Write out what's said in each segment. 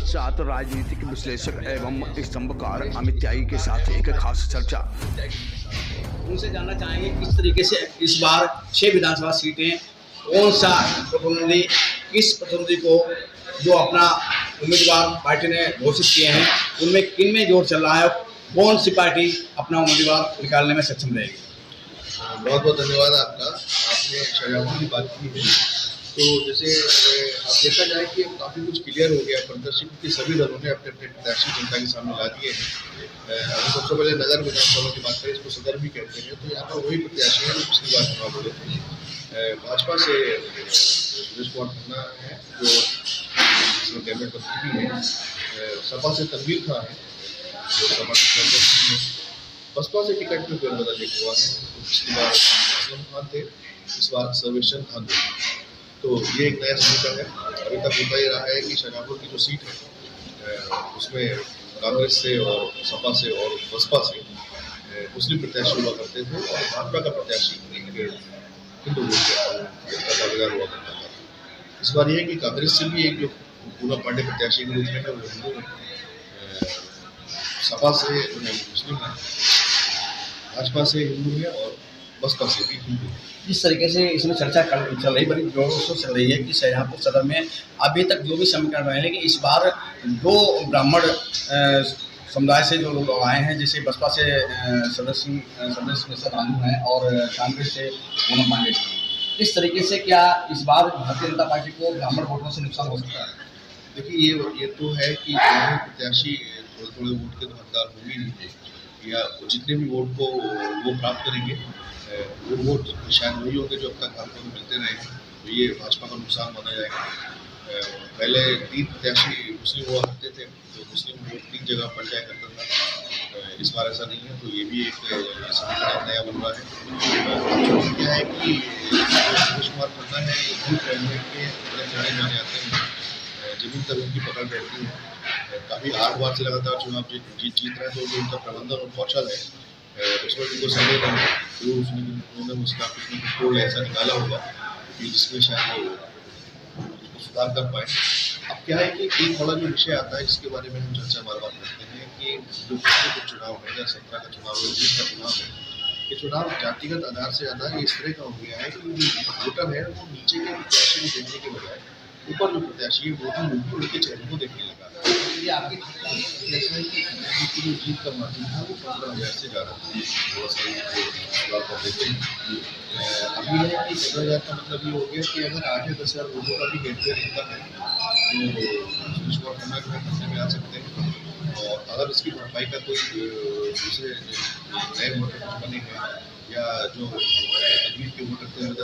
पश्चात राजनीतिक विश्लेषक एवं स्तंभकार अमित त्यागी के साथ एक खास चर्चा। उनसे जानना चाहेंगे किस तरीके से इस बार 6 विधानसभा सीटें कौन सा प्रतिनिधि किस प्रतिनिधि को जो अपना उम्मीदवार पार्टी ने घोषित किए हैं उनमें किन में जोर चल रहा है, कौन सी पार्टी अपना उम्मीदवार निकालने में सक्षम रहेगी। बहुत बहुत धन्यवाद आपका। आपने शाहजहाँपुर की बात की है तो जैसे आप देखा जाए कि अब काफ़ी कुछ क्लियर हो गया। प्रदर्शन के सभी दलों ने अपने अपने प्रत्याशी जनता के सामने ला दिए हैं। अगर सबसे पहले नगर विधानसभा की बात करें, इसको सदर भी कहते हैं, तो यहाँ पर वही प्रत्याशी हैं जो पिछली बार चुनाव लड़े थे। भाजपा से सुरेश कुमार खन्ना है जो कैबिनेट मंत्री भी हैं, सपा से तनवीर खां है जो सपा के अध्यक्ष हैं, बसपा से टिकट में फेरबदल एक हुआ है। पिछली बार असलम खान थे, इस बार सर्वेश्वर खान थे। तो ये एक नया समीकरण है। अभी तक होता ही रहा है कि शाहजहाँपुर की जो सीट है उसमें कांग्रेस से और सपा से और बसपा से मुस्लिम प्रत्याशी हुआ करते थे और भाजपा का प्रत्याशी हिंदू दावेदार हुआ करता था। इस बार ये है कि कांग्रेस से भी एक जो पूरा पांडे प्रत्याशी के रूप में है वो हिंदू है, सपा से मुस्लिम है, भाजपा से हिंदू है और बसपा से भी हिंदू है। जिस तरीके से इसमें चर्चा चल रही, बड़ी जोरों से चल रही है कि शाहजहाँपुर सदर में अभी तक जो भी समीकरण रहे हैं, लेकिन इस बार 2 ब्राह्मण समुदाय से जो लोग आए हैं, जैसे बसपा से सदस्य रानू हैं और कांग्रेस से पूनम पांडे। इस तरीके से क्या इस बार भारतीय जनता पार्टी को ब्राह्मण वोटों से नुकसान हो सकता है? देखिए ये तो है कि जो प्रत्याशी थोड़े वोट के तो हकदार होंगे नहीं, या जितने भी वोट को वो प्राप्त करेंगे वो वोट शायद वही होंगे जो अब तक भाजपा को मिलते रहे। तो ये भाजपा का नुकसान माना जाएगा। पहले 3 प्रत्याशी मुस्लिम हुआ करते थे तो मुस्लिम वोट 3 जगह बढ़ जाया करता था। इस बार ऐसा नहीं है, तो ये भी एक समीकरण नया बन रहा है। क्या है कि सुरेश कुमार खन्ना है, यूथ कैबिनेट के जाने जाने आते हैं, जमीन तक उनकी पकड़ रहती है। काफ़ी 8 बार से लगातार चुनाव जीत रहे हैं, तो जो उनका प्रबंधन और कौशल है उसमें उनको संदेह नहीं है। तो उन्होंने उसका कुछ न कुछ कोड ऐसा निकाला होगा कि जिसमें शायद वो सुधार कर पाए। अब क्या है कि एक बड़ा जो विषय आता है जिसके बारे में हम चर्चा बार बार करते हैं कि जो पिछले कुछ चुनाव है या 17 का चुनाव है, 19 का चुनाव है, ये चुनाव जातिगत आधार से ज़्यादा इस तरह का हो गया है कि जो वोटर है वो नीचे के प्रत्याशी को देखने के बजाय ऊपर जो प्रत्याशी है वो भी उनके चेहरे को देखने लगा। ये आपकी जैसा है कि जो जीत का मार्जिन था वो 15,000 से ज़्यादा थोड़ा सा देते हैं। अभी है कि 15,000 का मतलब ये हो गया कि अगर 8 या 10,000 वोटों का भी हेरफेर होता है तो सुरेश कुमार खन्ना के खतरे में आ सकते हैं। और अगर इसकी भरपाई का कोई दूसरे नए वोटर बने हैं या जो अभी के वोटर थे तो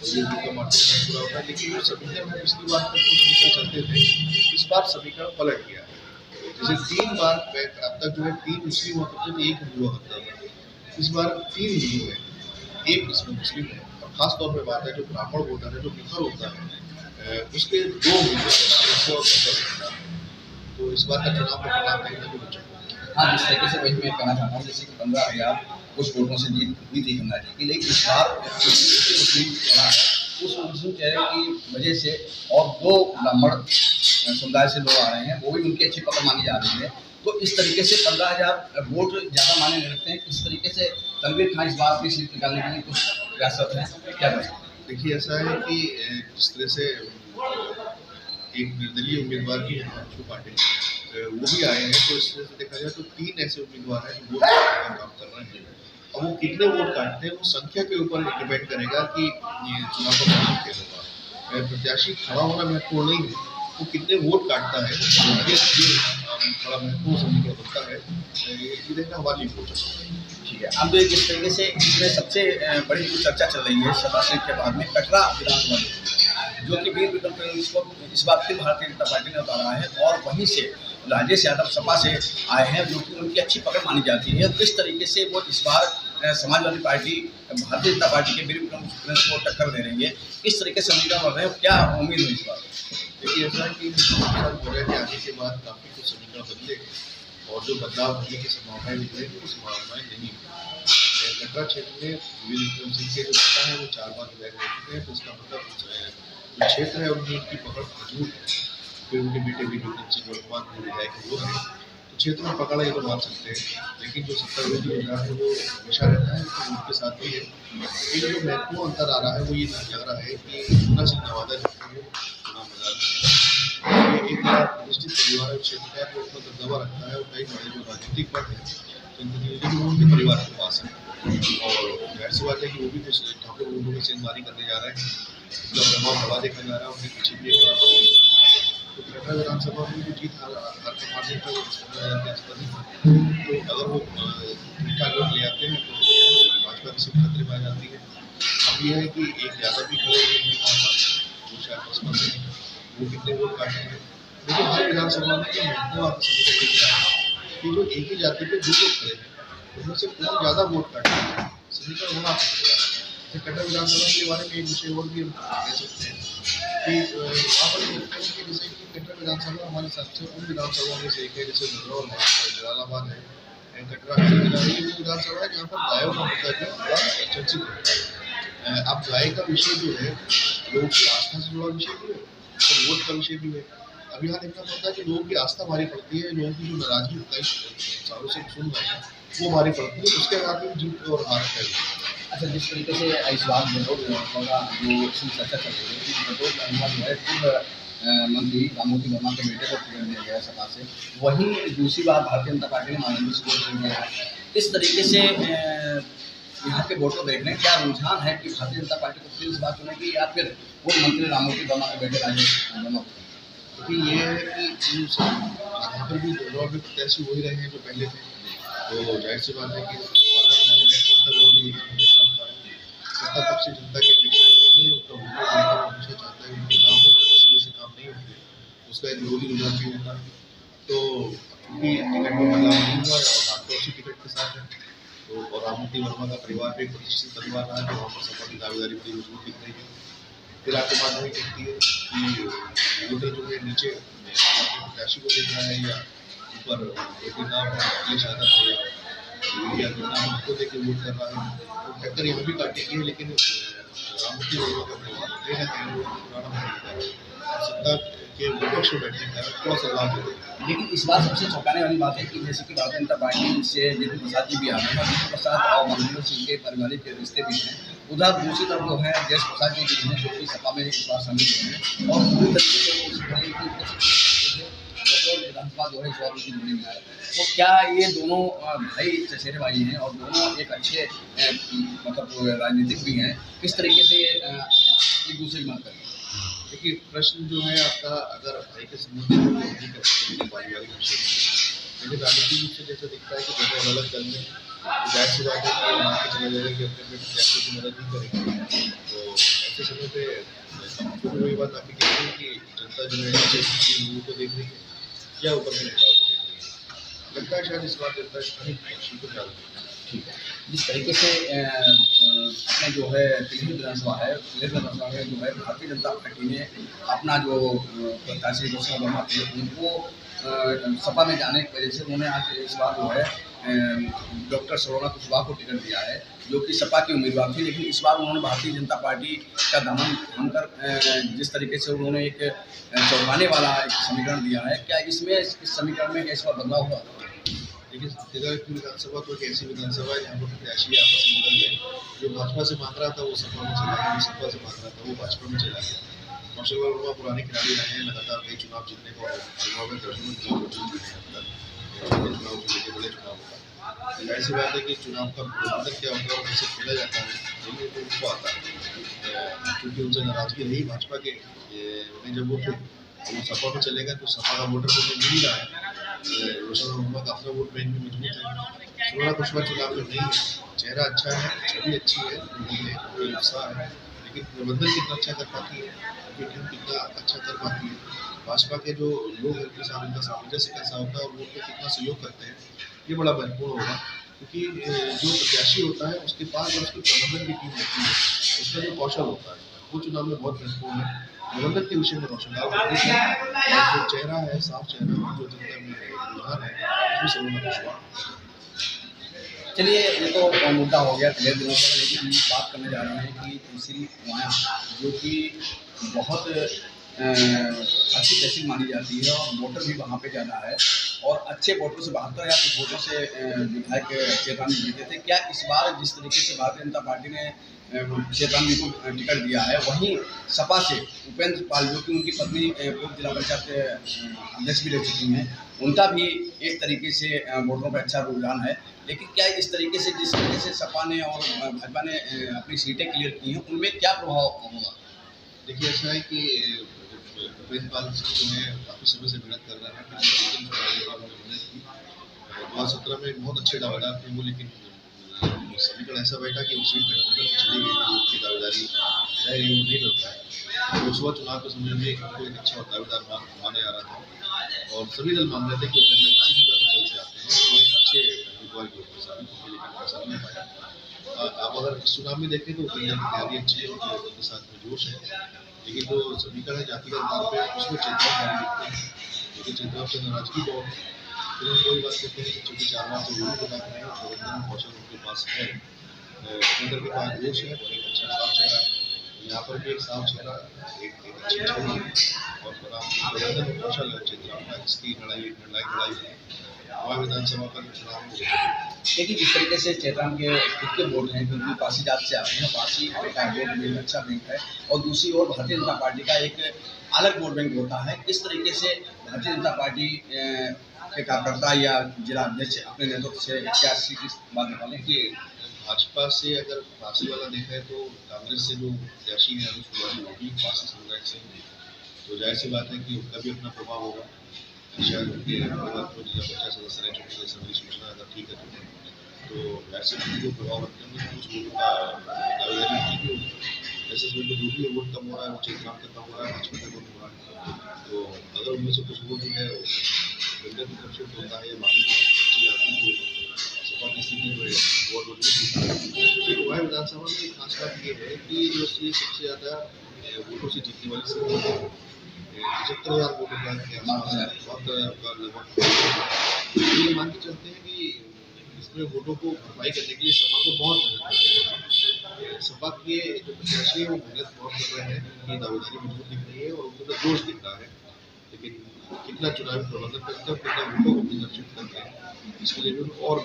ये का मार्जिन पूरा होता है। लेकिन जो समीकरण है पिछली बार तक कुछ समीकरण चलते थे, इस बार समीकरण पलट गया है। जैसे 3 बार अब तक जो है 3 मुस्लिम हुआ करते थे, 1 हिंदू हुआ करता था। इस बार 3 हिंदू है, 1 इसमें मुस्लिम है। और खास तौर पर बात है जो ब्राह्मण वोटर है, जो मुखर होता है, उसके 2 हिंदू है। तो इस बार का चुनाव का परिणाम कहीं ना कहीं हाँ, जिस तरीके से वही मैं कहना चाहता हूँ, जैसे कि 15,000 कुछ वोटों से जीत हुई थी गंगा जी की, लेकिन इस बार उस मुस्लिम चेहरे की वजह से और 2 ब्राह्मण समुदाय से लोग आ रहे हैं, वो भी उनकी अच्छी पकड़ मानी जा रही है। तो इस तरीके से 15,000 वोट ज़्यादा माने नहीं रखते हैं। किस तरीके से तनवीर खां इस बार अपनी सीट निकालने के लिए कुछ प्रयासरत है, क्या कर सकते हैं? देखिए ऐसा है कि जिस तरह से एक निर्दलीय उम्मीदवार भी है पार्टी वो भी आए हैं, तो इस तरह से देखा जाए तो 3 ऐसे उम्मीदवार हैं जो वोट का काम कर रहे हैं। अब वो कितने वोट काटते हैं वो संख्या के ऊपर डिपेंड करेगा कि ये चुनाव का परिणाम क्या होगा। प्रत्याशी खड़ा होना महत्वपूर्ण नहीं है, वो कितने वोट काटता है ये बड़ा महत्वपूर्ण समीकरण बनता है। ये देखना हमारी वोट है। ठीक है, अब किस तरीके से इसमें सबसे बड़ी जो चर्चा चल रही है सभा सीट के बाद में कटरा विधानसभा, जो कि वीर विक्रम सिंह इसको इस बार फिर भारतीय जनता पार्टी ने उतारा है और वहीं से राजेश यादव सपा से आए हैं, जो कि उनकी अच्छी पकड़ मानी जाती है। किस तरीके से वो इस बार समाजवादी पार्टी भारतीय जनता पार्टी के वीर विक्रम सिंह को टक्कर दे रही है, किस तरीके से समीकरण बढ़ रहे हैं, क्या उम्मीद है इस बार? देखिए ऐसा है कि आने के बाद काफ़ी कुछ समीकरण बदले और जो बदलाव होने की संभावनाएं निकलेंगी वो संभावनाएं नहीं है। कटरा क्षेत्र में वीर विक्रम सिंह के जो नेता हैं वो 4 बार विधायक रह चुके हैं, तो इसका मतलब जो क्षेत्र है उनकी पकड़ मजबूत है। फिर उनके बेटे वीर विक्रम सिंह वर्तमान में विधायक वो हैं, तो क्षेत्र में पकड़ा ये तो मान सकते हैं, लेकिन जो सत्ता विरोधी रुझान है वो हमेशा रहता है, तो उनके साथ भी है। लेकिन जो महत्वपूर्ण अंतर आ रहा है वो ये लग रहा है कि पूना सिंह नवादा जो है वो चुनाव मैदान में है। ये एक प्रतिष्ठित परिवार है क्षेत्र का, जो अपना दबदबा रखता है, और कई बड़े जो राजनीतिक पद है जनप्रतिनिधि वो उनके परिवार के पास है, और जाहिर सी बात है कि वो भी कुछ ठाकुर उनको की सेंधमारी करने जा रहे हैं, उनका प्रभाव बढ़ा देखा जा रहा है, उनके पीछे भी एक बड़ा प्रभाव दिख रहा है। तो कटरा विधानसभा में जो जीत हार का मार्जिन था वो 15,000 के आसपास ही था, तो अगर वो ठीक ठाक वोट ले आते हैं तो भाजपा की सीट खतरे में आ जाती है। अब यह है कि एक यादव भी खड़े हुए हैं वहाँ पर, वो शायद बसपा से हैं, वो कितने वोट काटेंगे, लेकिन हर विधानसभा में जो महत्व आपको समझ दिख रहा है कि जो एक ही जाति के दो लोग खड़े हैं उनमें से कौन ज़्यादा वोट काटता है, समीकरण होना पड़ेगा। जैसे कटरा विधानसभा के बारे में एक विषय और भी हम कह सकते हैं कि वहाँ पर देखते हैं कि जैसे कि कटरा विधानसभा हमारे सबसे उन विधानसभाओं में से एक है, जैसे भद्रौल है, जलालाबाद है, कटरा है, ये विधानसभा है जहाँ पर गायों का मुद्दा जो बड़ा चर्चित होता है। अब गाय का विषय जो है लोगों की आस्था से जुड़ा विषय भी है और वोट का विषय भी है। अब यहाँ देखना पड़ता है कि लोगों की आस्था भारी पड़ती है, लोगों की जो नाराजगी कई सालों से सुन रहे हैं वो भारी पड़ती है, उसके बाद में जीत और हार है। अच्छा, जिस तरीके से इस बार भदौल विधानसभा जो इसमें चर्चा चल रही है कि भदौल विधानसभा जो है पूर्व मंत्री राममूर्ति वर्मा के बेटे को टिकट दिया गया सपा से, वहीं दूसरी बार भारतीय जनता पार्टी ने माननीय से वोट दिया है। इस तरीके से यहाँ के वोटर देख रहे हैं, क्या रुझान है कि भारतीय जनता पार्टी को फिर इस बार चुनेगी या फिर पूर्व मंत्री राममूर्ति वर्मा के बेटे राजेश वर्मा? क्योंकि ये है कि यहाँ पर भी भदौल में प्रत्याशी वही रहे हैं जो पहले थे, तो जाहिर सी बात है कि सत्ता विरोधी रुझान हमेशा होता है। सत्ता पक्ष से जनता की अपेक्षा होती है, उनका वोटर हमेशा चाहता है उनके काम हो, किसी वजह से काम नहीं होते, उसका एक विरोधी रुझान भी होता है। तो क्योंकि टिकट में बदलाव नहीं हुआ है और आपको उसी टिकट के साथ है, तो और राममूर्ति वर्मा का परिवार भी एक प्रतिष्ठित परिवार रहा है, तो वहाँ पर सपा की दावेदारी बड़ी मजबूत दिख रही है। फिर आपके बात वही कहती है कि वोटर जो है नीचे अपने प्रत्याशी को देख रहा है या ऊपर एक नाम है अखिलेश यादव है या नाम उनको देख के वोट कर रहा है, तो टक्कर यहाँ भी काटेगी है। लेकिन राममूर्ति वर्मा का परिवार कहीं ना कहीं वो पुराना मानता है, सत्ता के विपक्ष में बैठने का थोड़ा सा लाभ देगा। लेकिन इस बार सबसे चौंकाने वाली बात है कि जैसे कि भारतीय जनता पार्टी से जेपी प्रसाद जी भी आ रहे हैं और जेपी प्रसाद और मनमोहन सिंह के पारिवारिक रिश्ते भी हैं, उधर दूसरी तरफ जो है जयेश प्रसाद जी भी हैं जो कि सपा में इस बार शामिल हुए हैं और पूरी तरीके से विधानसभा जो है इस बार उनकी जुड़ी में आए। तो क्या ये दोनों भाई चचेरे भाई हैं और दोनों एक अच्छे मतलब राजनीतिक भी हैं, किस तरीके से एक दूसरे की मदद करेंगे? देखिए, प्रश्न जो है आपका अगर भाई के संबंध में नहीं कर सकते पारिवारिक विषय में, लेकिन राजनीतिक रूप से जैसे दिखता है कि दोनों अलग अलग दल में, तो जाहिर सी बात है कि मान के चला जाएगा कि अपने प्रत्याशी की मदद नहीं करेंगे, तो ऐसे समय पे वही बात आपकी कहती है कि जनता जो है नीचे लोगों को देख रही है या ऊपर के नेताओं को देख रही है। लगता है शायद इस बार जनता स्थानीय प्रत्याशी को ज़्यादा। ठीक है, जिस तरीके से अपने जो है पीलीभीत विधानसभा है, पीलीभीत विधानसभा में जो है भारतीय जनता पार्टी ने अपना जो प्रत्याशी घोषणा वर्मा थे उनको सपा में जाने की वजह से उन्होंने आज इस बार जो है डॉक्टर सरोना कुशवाहा को टिकट दिया है जो कि सपा की उम्मीदवार थी, लेकिन इस बार उन्होंने भारतीय जनता पार्टी का दामन थामकर जिस तरीके से उन्होंने एक चौंकाने वाला एक समीकरण दिया है, क्या इसमें इस समीकरण में इस बार बदलाव हुआ? लेकिन तेलंगाना विधानसभा तो एक ऐसी विधानसभा है जहाँ पर प्रत्याशी आपस में बदल गए, जो भाजपा से मांग रहा था वो सपा में चला गया, जो सपा से मांग रहा था वो भाजपा में चला गया। कौशल वर्मा पुराने खिलाड़ी रहे हैं, लगातार कई चुनाव जीतने को चुनाव में दर्जनों चुनाव जीत रहे हैं, छोटे चुनाव से लेकर बड़े चुनाव होगा। ऐसी बात है कि चुनाव का प्रबंधन क्या होता है और कैसे खेला जाता है ये तो उनको आता है, क्योंकि उनसे नाराजगी रही भाजपा के जब वो थे, वो सपा में चलेगा तो सपा का वोटर तो मिल ही रहा है। रोशन वर्मा का अपना वोट बैंक में मजबूत है, सरोना कुशवाहा चुनाव में नहीं है, चेहरा अच्छा है, छवि अच्छी है, कोई उत्साह है, लेकिन प्रबंधन कितना अच्छा कर पाती है, टीम कितना अच्छा कर पाती है, भाजपा के जो लोग हैं उनके साथ उनका सामंजस्य कैसा होता है और वो उनको कितना सहयोग करते हैं, ये बड़ा महत्वपूर्ण होगा। क्योंकि जो प्रत्याशी होता है उसके पास उसकी प्रबंधन की टीम होती है, उसका जो कौशल होता है वो चुनाव में बहुत महत्वपूर्ण है। प्रबंधन के विषय में रोशनलाल जो चेहरा है, साफ चेहरा जो जनता में रुझान है, उसमें सरोना कुशवाहा। चलिए, ये तो मुद्दा हो गया पिछले दिनों का, लेकिन हम बात करने जा रहे हैं कि तुलसी माया जो कि बहुत अच्छी तहसील मानी जाती है और वोटर भी वहाँ पे ज़्यादा है और अच्छे वोटों से 72 या कुछ वोटों से विधायक चेतान जीते थे। क्या इस बार जिस तरीके से भारतीय जनता पार्टी ने चेतान जी को टिकट दिया है, वहीं सपा से उपेंद्र पाल जो कि उनकी पत्नी पूर्व जिला पंचायत के अध्यक्ष भी रह चुकी हैं, उनका भी एक तरीके से वोटरों पर अच्छा रुझान है। लेकिन क्या इस तरीके से जिस तरीके से सपा ने और भाजपा ने अपनी सीटें क्लियर की हैं, उनमें क्या प्रभाव होगा? देखिए, ऐसा है कि उपेंद्र पाल सिंह जो है काफ़ी समय से मेहनत कर रहे हैं। 2017 में बहुत अच्छे दावेदार थे वो, लेकिन समीकरण ऐसा बैठा कि उस सीट गठबंधन चली गई तो उसकी दावेदारी है वो नहीं मिल पाया। लोकसभा चुनाव के समय में उनको एक अच्छा दावेदार माना जा रहा था और सभी दल मान रहे थे कि उपेंद्र किसी भी अंचल से आते हैं तो एक अच्छे उम्मीदवार के रूप में साबित होंगे, लेकिन ऐसा नहीं हो पाया। आप अगर इस चुनाव में देखें तो उपेंद्र की तैयारी अच्छी है, उनके साथ में जोश है, लेकिन जो समीकरण है जातिगत आधार पे उसमें चेतनाव नहीं दिखते हैं, क्योंकि चेतनाव से नाराजगी बहुत है। फिर हम वही बात कहते हैं कि चूँकि 4 माह से वो भी बता रहे हैं, प्रबंधन कौशल उनके पास है, उपेंद्र के पास जोश है, एक अच्छा साफ चेहरा है। यहाँ पर भी एक साफ चेहरा, एक अच्छी छवि और प्रबंधन कौशल है चेतनाव का, जिसकी लड़ाई है वहाँ विधानसभा का चुनाव हो। देखिए, जिस तरीके से चेतराम के खुद के वोट हैं, क्योंकि पासीघाट से आते हैं, पासी का वोट बैंक अच्छा बैंक है और दूसरी ओर भारतीय जनता पार्टी का एक अलग वोट बैंक होता है। किस तरीके से भारतीय जनता पार्टी के कार्यकर्ता या जिला अध्यक्ष अपने नेतृत्व से क्या सीट बात निकालें? कि भाजपा से अगर पासी वाला देखा है तो कांग्रेस से जो प्रत्याशी है अनुज तिवारी वो भी पासी समुदाय से हैं, तो जाहिर सी बात है कि उनका भी अपना प्रभाव होगा। शायद उनके परिवार को जिला पंचायत सदस्य रह चुके हैं, मेरी सूचना अगर ठीक है तो वैसे भी जो प्रभाव रखते हैं कुछ वोटों का दावेदारी ठीक ही होगी। जैसे जो भी वोट कम हो रहा है वो चेतनाव का कम हो रहा है, भाजपा का वोट हो रहा है, तो अगर उनमें से कुछ वोट जो है केंद्र की तरफ से होता है या बाकी अच्छी आती तो सपा की स्थिति जो है वो मजबूत होती है। वह विधानसभा में खास बात ये है कि जो सबसे ज़्यादा वोटों से जीतने वाली सीट है 75,000 वोटों का 72,000 का लगभग। ये मान के चलते हैं कि इसमें वोटों को भरपाई करने के लिए सपा को बहुत मेहनत करनी है। सपा के जो प्रत्याशी है वो मेहनत बहुत कर रहे हैं, उनकी दावेदारी मजबूत दिख रही है और उनका जोश दिख रहा है, लेकिन कितना चुनावी प्रबंधन करते हैं, कितना वोटों को प्रदर्शित करते हैं, इसके लिए भी और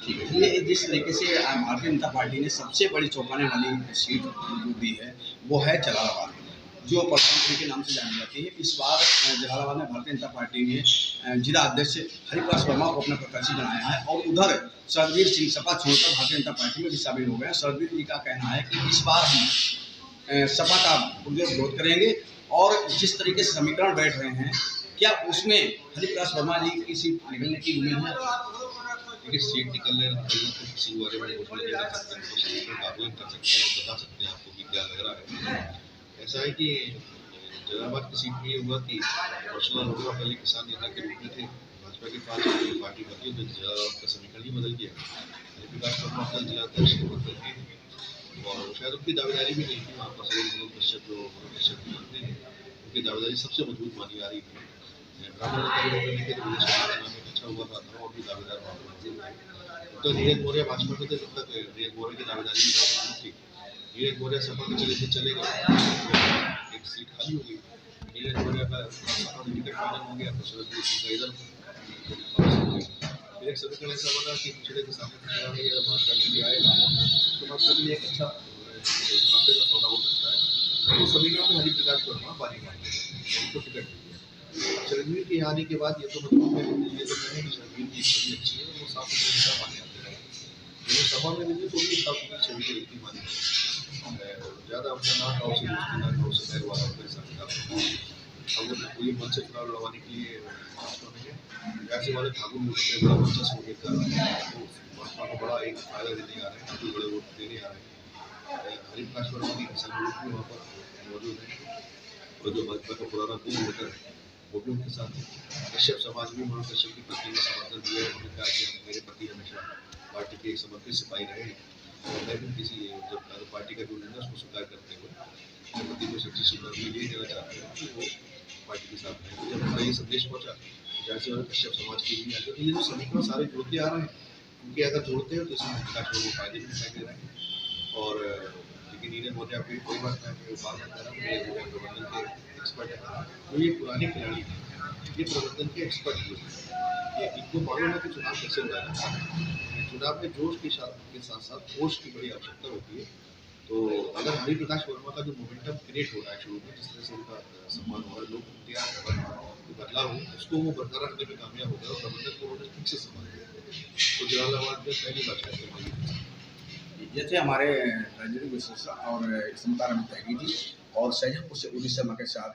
ये जिस तरीके से भारतीय जनता पार्टी ने सबसे बड़ी चौंकाने वाली सीट जो दी है वो है जलालाबाद, जो परसों के नाम से जानी जाती है। इस बार जलालाबाद में भारतीय जनता पार्टी ने जिला अध्यक्ष हरिप्रकाश वर्मा को अपना प्रत्याशी बनाया है और उधर सरबीर सिंह सपा छोड़कर भारतीय जनता पार्टी में भी शामिल हो गए हैं। सरबीर जी का कहना है कि इस बार हम सपा का पुरजोर विरोध करेंगे और जिस तरीके से समीकरण बैठ रहे हैं, क्या उसमें हरिप्रकाश वर्मा जी की सीट निकलने की उम्मीद है? देखिए, सीट निकलने तो किसी बारे में घोषणा नहीं कर सकते, तो समीकरण का आकलन कर सकते हैं और बता सकते हैं आपको कि क्या लग रहा है। ऐसा है कि जलालाबाद की सीट में ये हुआ कि परशुराम लोगों पहले किसान नेता के रूप में थे, भाजपा के पास पार्टी बदली तो जलालाबाद का समीकरण ही बदल गया। हरिप्रकाश वर्मा कल जिला अध्यक्ष के पद पर थे और शायद उनकी दावेदारी भी नहीं थी। वहाँ पर सभी मनोज कश्यप जो मंत्री हैं उनकी दावेदारी सबसे मजबूत मानी जा रही थी। ब्राह्मण नेता के लेकर प्रदेश का नाम एक अच्छा हुआ था और भी दावेदार वहाँ पर मौजूद है। तो नीरज मौर्य भाजपा में थे, जब तक नीरज मौर्य की दावेदारी भी बहुत मजबूत थी। नीरज मौर्य सपा में चले गए, एक सीट खाली हो गई। नीरज मौर्य का सपा में टिकट फाइनल हो गया तो सरबजीत सिंह का इधर फिर एक समीकरण ऐसा बना कि पिछड़े के सामने खड़ा है, अगर भाजपा के लिए आएगा तो भाजपा के लिए एक अच्छा मुनाफे का सौदा हो सकता है। तो समीकरण में हरिप्रकाश वर्मा बारी मारते हैं, उनको टिकट मिल गया। शर्मीर के आने के बाद ये तो मतलब ये तो नहीं कि शर्मीर की छवि अच्छी है, वो साफ सुथरे नेता माने जाते हैं। लेकिन सभा में भी तो भी साफ सुथरी छवि के रीति मानी ज़्यादा अपना ना गाँव से दोस्ती ना गाँव से पैर वाला अपने साथ अब वो पूरी मन से चुनाव लड़वाने के लिए भाजपा में है। ऐसे वाले ठाकुर वोट पे बड़ा वर्चस्व होने का तो भाजपा को बड़ा एक फायदा देने आ रहे हैं, काफ़ी बड़े वोट देने आ रहे हैं। हरिप्रकाश वर्मा की किसान वोट भी वहाँ पर मौजूद है और जो भाजपा का पुराना पूर्व वोटर है वो भी उनके साथ है। कश्यप समाज भी मनोज कश्यप की पत्नी ने समर्थन दिया है। उन्होंने कहा कि मेरे पति हमेशा पार्टी के एक समर्पित सिपाही रहे और मैं भी किसी जब पार्टी का जो निर्णय उसको स्वीकार करते हुए अपने पति को सच्ची श्रद्धांजलि ये देना चाहते हैं कि वो पार्टी के साथ हैं। जब हमारा ये संदेश पहुँचा जैसे वाले कश्यप समाज के लिए आगे, तो ये जो समीकरण सारे जोड़ते आ रहे हैं, क्योंकि अगर जोड़ते हैं तो इसमें विकास को फायदे भी दिखाई दे रहे हैं। और लेकिन नीरज मौर्य कोई बात नहीं, बार बार प्रबंधन के एक्सपर्ट है, तो ये पुराने खिलाड़ी हैं, ये प्रबंधन के एक्सपर्ट लोग हैं। ये इनको मालूम है कि चुनाव कैसे लड़ना है। चुनाव में जोश के साथ साथ होश की बड़ी आवश्यकता होती है। तो अगर हरि प्रकाश वर्मा का जो मोमेंटम क्रिएट हो रहा है शुरू में, जिस तरह से उनका सम्मान हो रहा है, लोग इंतजार कर रहे हैं कि बदलाव हो, उसको वो बरकरार रखने में कामयाब हो गया और प्रबंधन को उन्होंने ठीक से संभाल लिया। तो जलालाबाद में पहली बार शायद ये थे हमारे राजनीतिक विश्लेषक और समता अमित त्यागी जी, और शाहजहांपुर से उदित शर्मा के साथ।